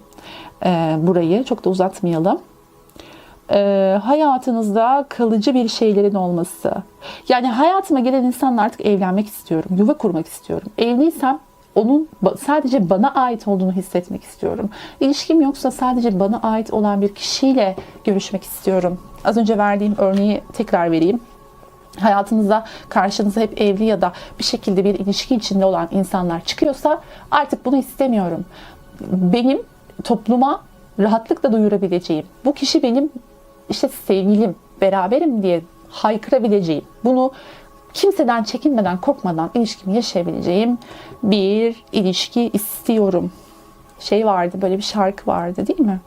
Speaker 1: Burayı çok da uzatmayalım. Hayatınızda kalıcı bir şeylerin olması. Yani hayatıma gelen insanla artık evlenmek istiyorum. Yuva kurmak istiyorum. Evliysem onun sadece bana ait olduğunu hissetmek istiyorum. İlişkim yoksa sadece bana ait olan bir kişiyle görüşmek istiyorum. Az önce verdiğim örneği tekrar vereyim. Hayatınızda karşınıza hep evli ya da bir şekilde bir ilişki içinde olan insanlar çıkıyorsa artık bunu istemiyorum. Benim topluma rahatlıkla duyurabileceğim, bu kişi benim işte sevgilim, beraberim diye haykırabileceğim, bunu kimseden çekinmeden, korkmadan ilişkimi yaşayabileceğim bir ilişki istiyorum. Şey vardı, böyle bir şarkı vardı değil mi?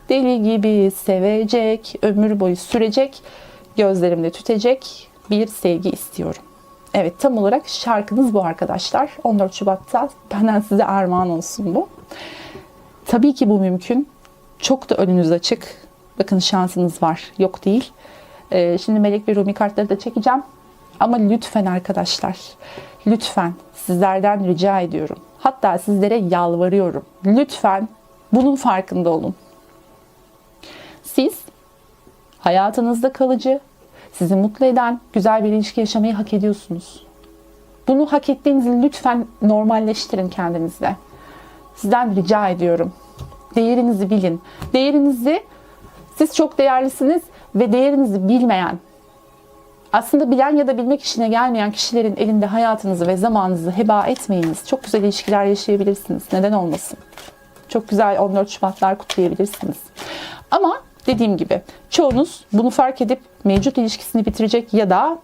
Speaker 1: Deli gibi sevecek, ömür boyu sürecek, gözlerimde tütecek bir sevgi istiyorum. Evet, tam olarak şarkınız bu arkadaşlar. 14 Şubat'ta benden size armağan olsun bu. Tabii ki bu mümkün. Çok da önünüz açık. Bakın şansınız var. Yok değil. Şimdi Melek ve Rumi kartları da çekeceğim. Ama lütfen arkadaşlar, lütfen sizlerden rica ediyorum. Hatta sizlere yalvarıyorum. Lütfen bunun farkında olun. Siz hayatınızda kalıcı, sizi mutlu eden güzel bir ilişki yaşamayı hak ediyorsunuz. Bunu hak ettiğinizi lütfen normalleştirin kendinizde. Sizden rica ediyorum. Değerinizi bilin. Siz çok değerlisiniz ve değerinizi bilmeyen, aslında bilen ya da bilmek işine gelmeyen kişilerin elinde hayatınızı ve zamanınızı heba etmeyiniz. Çok güzel ilişkiler yaşayabilirsiniz. Neden olmasın? Çok güzel 14 Şubatlar kutlayabilirsiniz. Ama dediğim gibi çoğunuz bunu fark edip mevcut ilişkisini bitirecek ya da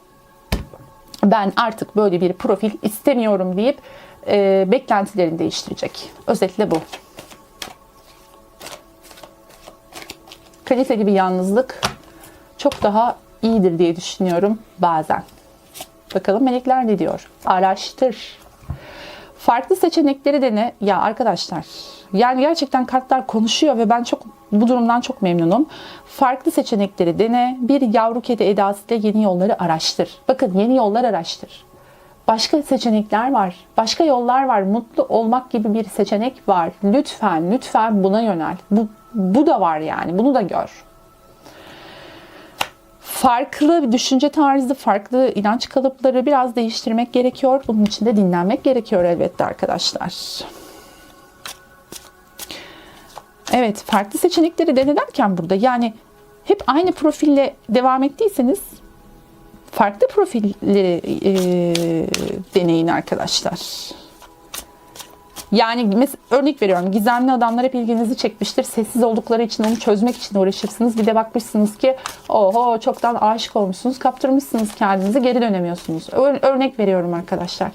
Speaker 1: ben artık böyle bir profil istemiyorum deyip beklentilerini değiştirecek. Özetle bu. Kaliteli bir yalnızlık çok daha iyidir diye düşünüyorum bazen. Bakalım melekler ne diyor? Araştır. Farklı seçenekleri dene. Ya arkadaşlar, yani gerçekten kartlar konuşuyor ve ben bu durumdan çok memnunum. Farklı seçenekleri dene. Bir yavru kedi edasıyla yeni yolları araştır. Bakın, yeni yollar araştır. Başka seçenekler var. Başka yollar var. Mutlu olmak gibi bir seçenek var. Lütfen, lütfen buna yönel. Bu da var yani. Bunu da gör. Farklı bir düşünce tarzı, farklı inanç kalıpları biraz değiştirmek gerekiyor. Bunun için de dinlenmek gerekiyor elbette arkadaşlar. Evet, farklı seçenekleri denederken burada yani hep aynı profille devam ettiyseniz farklı profilleri deneyin arkadaşlar. Yani örnek veriyorum, gizemli adamlar hep ilginizi çekmiştir. Sessiz oldukları için onu çözmek için uğraşırsınız. Bir de bakmışsınız ki oho çoktan aşık olmuşsunuz, kaptırmışsınız kendinizi, geri dönemiyorsunuz. Örnek veriyorum arkadaşlar.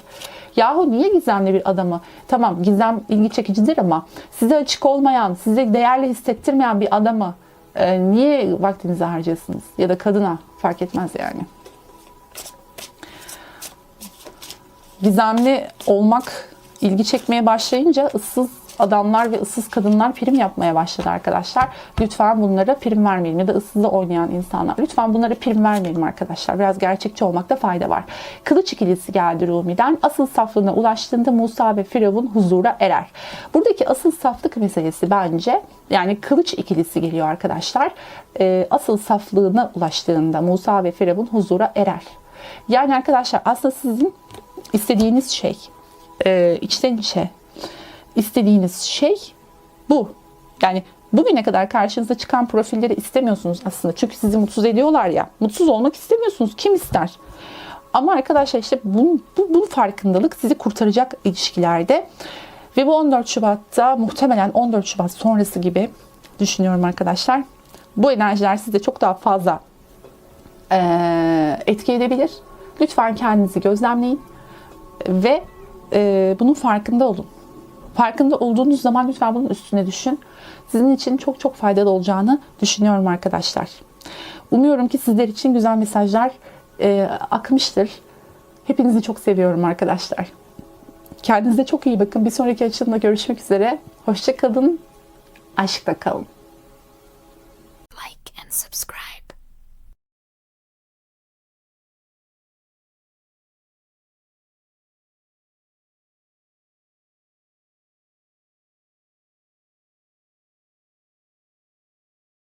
Speaker 1: Yahu niye gizemli bir adamı, tamam gizem ilgi çekicidir ama size açık olmayan, size değerli hissettirmeyen bir adamı niye vaktinizi harcıyorsunuz? Ya da kadına, fark etmez yani. Gizemli olmak ilgi çekmeye başlayınca ıssız adamlar ve ıssız kadınlar prim yapmaya başladı arkadaşlar. Lütfen bunlara prim vermeyelim. Ya da ıssızda oynayan insanlar. Lütfen bunlara prim vermeyelim arkadaşlar. Biraz gerçekçi olmakta fayda var. Kılıç ikilisi geldi Rumi'den. Asıl saflığına ulaştığında Musa ve Firavun huzura erer. Buradaki asıl saflık meselesi bence, yani kılıç ikilisi geliyor arkadaşlar. Asıl saflığına ulaştığında Musa ve Firavun huzura erer. Yani arkadaşlar aslında sizin istediğiniz şey, içten içe istediğiniz şey bu. Yani bugüne kadar karşınıza çıkan profilleri istemiyorsunuz aslında. Çünkü sizi mutsuz ediyorlar ya. Mutsuz olmak istemiyorsunuz. Kim ister? Ama arkadaşlar işte bu farkındalık sizi kurtaracak ilişkilerde. Ve bu 14 Şubat'ta muhtemelen 14 Şubat sonrası gibi düşünüyorum arkadaşlar. Bu enerjiler size çok daha fazla etki edebilir. Lütfen kendinizi gözlemleyin. Ve bunun farkında olun. Farkında olduğunuz zaman lütfen bunun üstüne düşün. Sizin için çok çok faydalı olacağını düşünüyorum arkadaşlar. Umuyorum ki sizler için güzel mesajlar akmıştır. Hepinizi çok seviyorum arkadaşlar. Kendinize çok iyi bakın. Bir sonraki açılımda görüşmek üzere. Hoşça kalın. Aşkla kalın.
Speaker 2: Like and subscribe.